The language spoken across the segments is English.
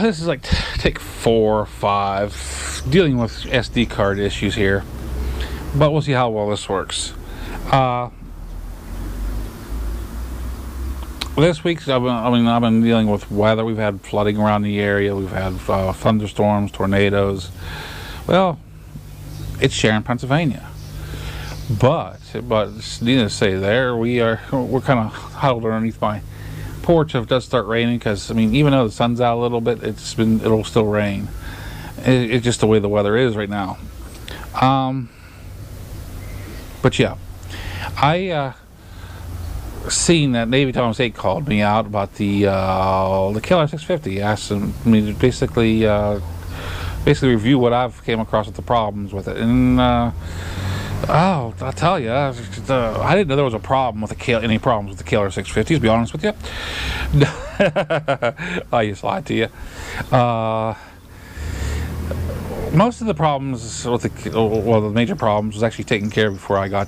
This is like take 4 or 5, dealing with SD card issues here, but we'll see how well this works. This week, I've been dealing with weather. We've had flooding around the area. We've had thunderstorms, tornadoes. Well, it's Sharon, Pennsylvania. But needless to say, we're kind of huddled underneath my porch if it does start raining, because even though the sun's out a little bit, it'll still rain. It's just the way the weather is right now. But yeah, I seen that Navy Thomas 8 called me out about the Killer 650, asked me to basically review what I've came across with the problems with it. And I'll tell you, I didn't know there was a problem with any problems with the Killer 650s, to be honest with you. I just lied to you. Most of the problems with the major problems was actually taken care of before I got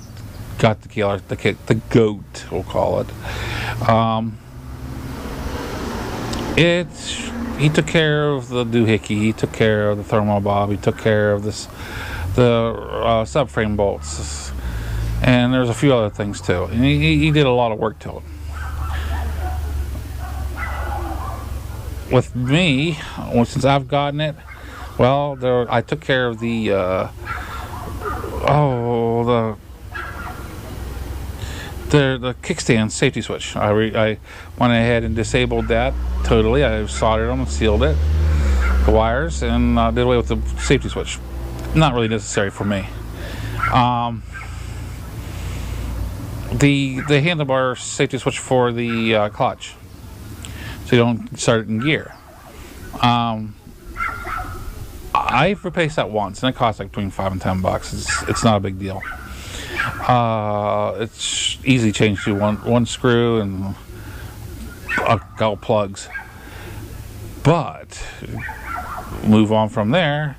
the Killer, the GOAT, we'll call it. He took care of the doohickey, he took care of the thermal bob, he took care of the subframe bolts, and there's a few other things too. And he did a lot of work to it. With me, since I've gotten it, well, I took care of the kickstand safety switch. I went ahead and disabled that totally. I soldered them and sealed it, the wires, and did away with the safety switch. Not really necessary for me. The handlebar safety switch for the clutch, so you don't start it in gear. I've replaced that once, and it costs like between $5 and $10. It's not a big deal. It's easy change to one screw and a couple plugs. But move on from there.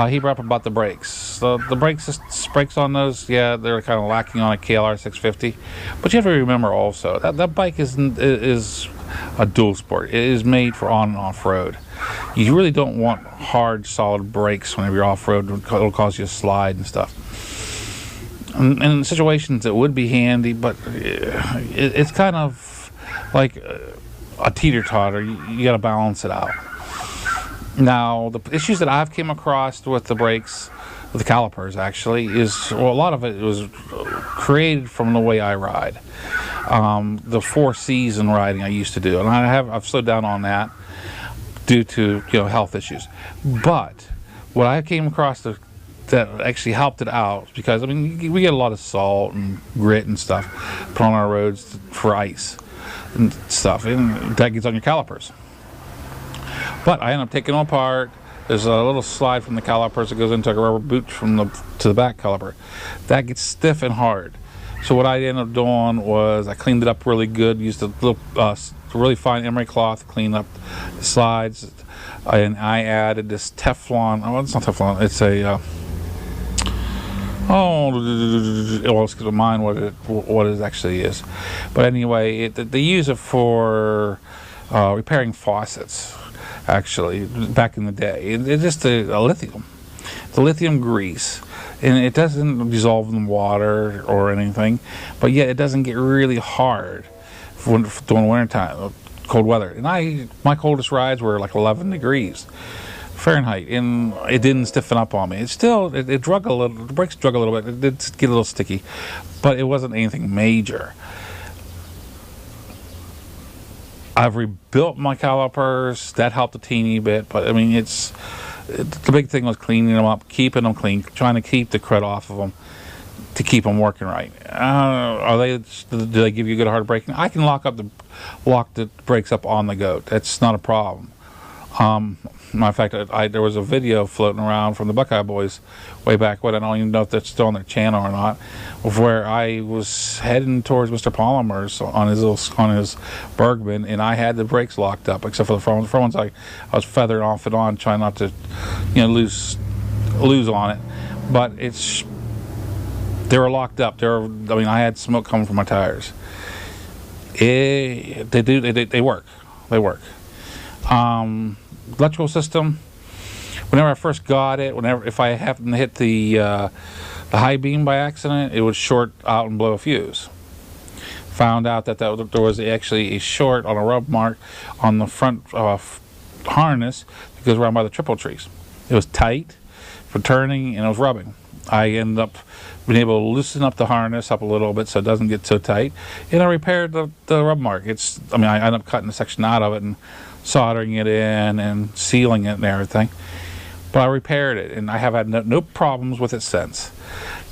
He brought up about the brakes. The brakes on those, yeah, they're kind of lacking on a KLR 650. But you have to remember also that bike is a dual sport. It is made for on and off road. You really don't want hard, solid brakes whenever you're off road. It'll cause you to slide and stuff. And in situations it would be handy, but it's kind of like a teeter-totter. You got to balance it out. Now, the issues that I've came across with the brakes, with the calipers actually, is, well, a lot of it was created from the way I ride. The 4 C's in riding I used to do, and I've slowed down on that due to health issues. But what I came across that actually helped it out, because we get a lot of salt and grit and stuff put on our roads for ice and stuff, and that gets on your calipers. But I end up taking them apart. There's a little slide from the calipers that goes into a rubber boot to the back caliper. That gets stiff and hard. So what I ended up doing was I cleaned it up really good. Used a little really fine emery cloth to clean up the slides, and I added this Teflon. Oh, it's not Teflon. It's a well, it's to mind what it actually is. But anyway, they use it for repairing faucets. Actually, back in the day, it's just a lithium. The lithium grease, and it doesn't dissolve in water or anything, but yet it doesn't get really hard during winter time, cold weather. And my coldest rides were like 11 degrees Fahrenheit, and it didn't stiffen up on me. It drug a little. The brakes drug a little bit. It did get a little sticky, but it wasn't anything major. I've rebuilt my calipers. That helped a teeny bit, but the big thing was cleaning them up, keeping them clean, trying to keep the crud off of them to keep them working right. Do they give you good hard braking? I can lock the brakes up on the GOAT. That's not a problem. Matter of fact, there was a video floating around from the Buckeye Boys way back when. I don't even know if that's still on their channel or not, of where I was heading towards Mr. Palmer's on his Bergman, and I had the brakes locked up except for the front ones. I was feathering off and on, trying not to lose on it, but they were locked up. I had smoke coming from my tires. They work. electrical system, whenever I first got it, if I happened to hit the high beam by accident, it would short out and blow a fuse. Found out that there was actually a short on a rub mark on the front harness that goes around by the triple trees. It was tight for turning and it was rubbing. I ended up being able to loosen up the harness up a little bit so it doesn't get so tight, and I repaired the rub mark. I ended up cutting a section out of it and soldering it in and sealing it and everything. But I repaired it, and I have had no problems with it since.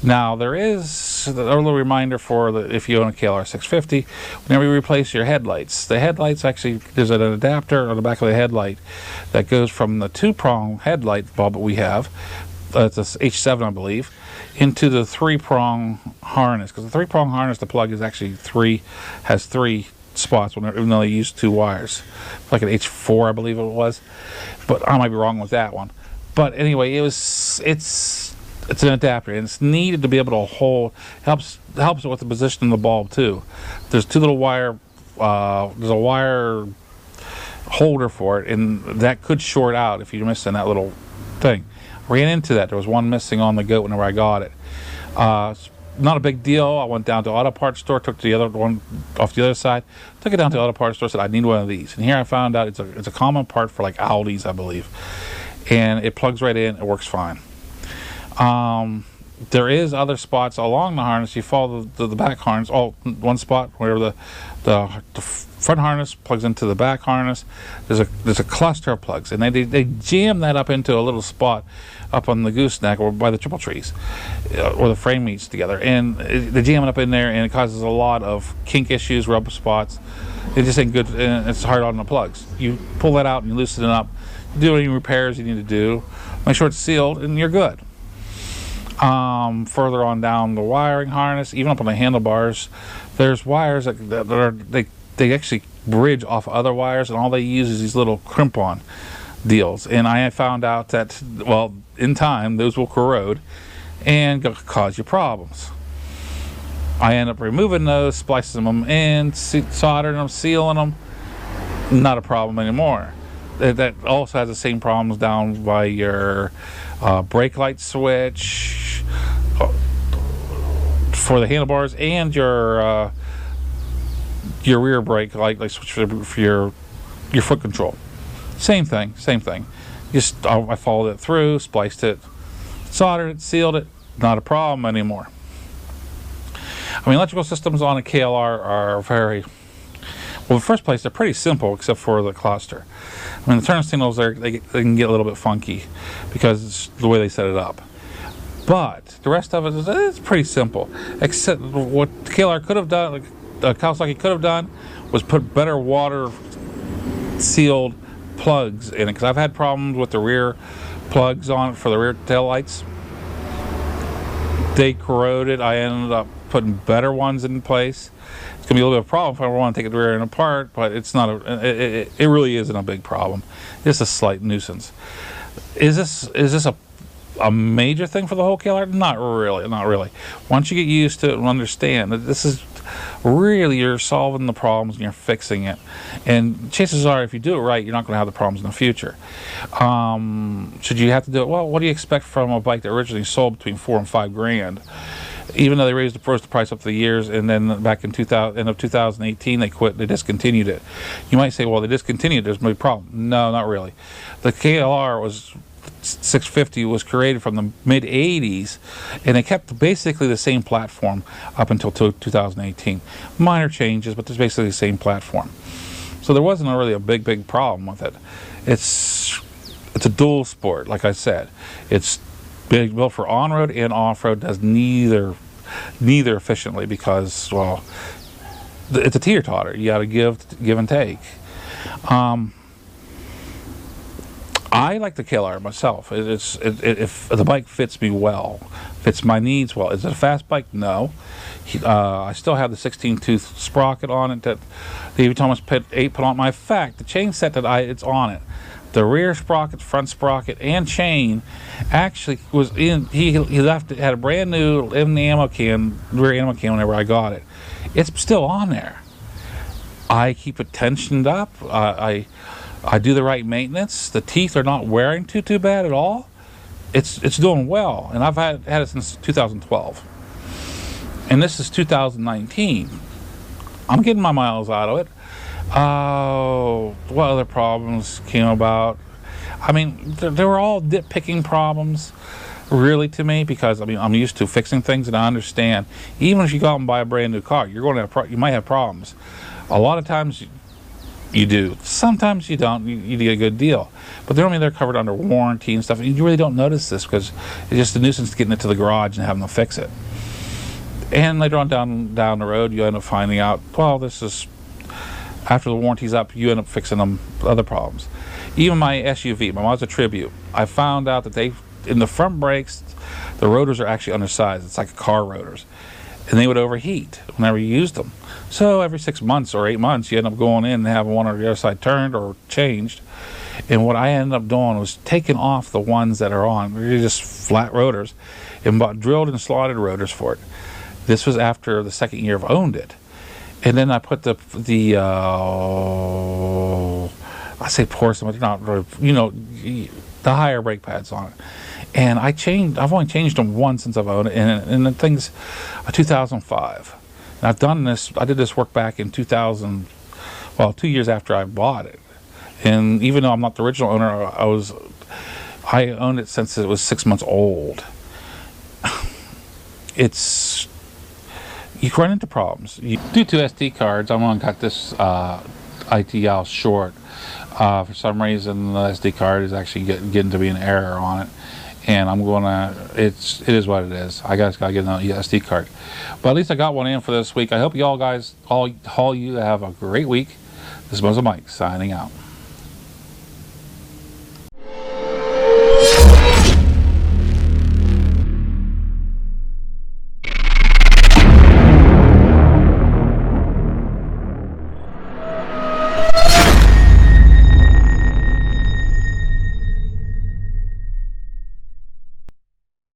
Now, there is a little reminder for if you own a KLR 650, whenever you replace your headlights. The headlights actually, there's an adapter on the back of the headlight that goes from the 2-prong headlight bulb that we have, it's a H7 I believe, into the 3-prong harness. Because the 3-prong harness, the plug is actually has 3 spots, even though they use 2 wires. Like an H4 I believe it was, but I might be wrong with that one. But anyway, it's an adapter, and it's needed to be able to hold. Helps with the position of the bulb too. There's 2 little wire. There's a wire holder for it, and that could short out if you're missing that little thing. Ran into that. There was one missing on the goat whenever I got it. Not a big deal. I went down to auto parts store, took the other one off the other side, took it down to the auto parts store, said I need one of these, and here I found out it's a common part for like Audis, I believe. And it plugs right in. It works fine. There is other spots along the harness. You follow the back harness. One spot where the front harness plugs into the back harness. There's a cluster of plugs, and they jam that up into a little spot up on the gooseneck or by the triple trees, where the frame meets together. And they jam it up in there, and it causes a lot of kink issues, rubber spots. It just ain't good. And it's hard on the plugs. You pull that out and you loosen it up. Do any repairs you need to do, make sure it's sealed, and you're good. Further on down the wiring harness, even up on the handlebars, there's wires that they actually bridge off other wires, and all they use is these little crimp-on deals. And I found out that, well, in time, those will corrode and cause you problems. I end up removing those, splicing them in, soldering them, sealing them. Not a problem anymore. That also has the same problems down by your brake light switch for the handlebars, and your rear brake light switch for your foot control. Same thing. Just I followed it through, spliced it, soldered it, sealed it. Not a problem anymore. I mean, electrical systems on a KLR are very well. In the first place, they're pretty simple, except for the cluster. I mean, the turn signals they can get a little bit funky because it's the way they set it up. But the rest of it is pretty simple. Except what KLR could have done, Kawasaki could have done, was put better water sealed plugs in it. Because I've had problems with the rear plugs on it for the rear tail lights. They corroded. I ended up putting better ones in place. It's gonna be a little bit of a problem if I want to take the rear end apart, but it's not it really isn't a big problem. It's a slight nuisance. Is this a major thing for the whole KLR? Not really. Once you get used to it and understand that this is really, you're solving the problems and you're fixing it, and chances are if you do it right, you're not going to have the problems in the future. Should you have to do it? Well, what do you expect from a bike that originally sold between $4,000 and $5,000? Even though they raised the price up the years, and then back in end of 2018 they discontinued it. You might say, well, they discontinued, there's no problem. No, not really. The KLR 650 was created from the mid 80s, and they kept basically the same platform up until 2018. Minor changes, but there's basically the same platform. So there wasn't really a big problem with it. It's a dual sport, like I said. It's built for on-road and off-road. Does neither efficiently because, well, it's a teeter-totter. You got to give and take. I like the KLR myself. If the bike fits me well, fits my needs well. Is it a fast bike? No. I still have the 16-tooth sprocket on it that Davey Thomas put on. My fact, the chain set that it's on it, the rear sprocket, front sprocket, and chain actually was in. He left it, had a brand new in the ammo can, rear ammo can whenever I got it. It's still on there. I keep it tensioned up. I I do the right maintenance. The teeth are not wearing too bad at all. It's doing well, and I've had it since 2012, and this is 2019. I'm getting my miles out of it. What other problems came about? I mean, there were all nitpicking problems, really, to me, because I mean, I'm used to fixing things, and I understand. Even if you go out and buy a brand new car, you're going to have you might have problems. A lot of times you do. Sometimes you don't. You get a good deal, but normally they're covered under warranty and stuff. And you really don't notice this because it's just a nuisance getting it to the garage and having to fix it. And later on down the road, you end up finding out, well, this is after the warranty's up, you end up fixing them other problems. Even my SUV, my Mazda Tribute, I found out that in the front brakes, the rotors are actually undersized. It's like car rotors, and they would overheat whenever you used them. So every 6 months or 8 months, you end up going in and having one or the other side turned or changed. And what I ended up doing was taking off the ones that are on, they're just flat rotors, and drilled and slotted rotors for it. This was after the second year I've owned it. And then I put the I say porcelain, but not really, you know, the higher brake pads on it. And I've only changed them once since I've owned it, and the thing's 2005. And I did this work back in 2000, well, 2 years after I bought it. And even though I'm not the original owner, I owned it since it was 6 months old. You run into problems. Due to SD cards, I'm going to cut this ITL short. For some reason, the SD card is actually getting to be an error on it. And I'm gonna, it is what it is. I guys gotta get an SD card. But at least I got one in for this week. I hope you all guys, all you have a great week. This is MuzzleMike signing out.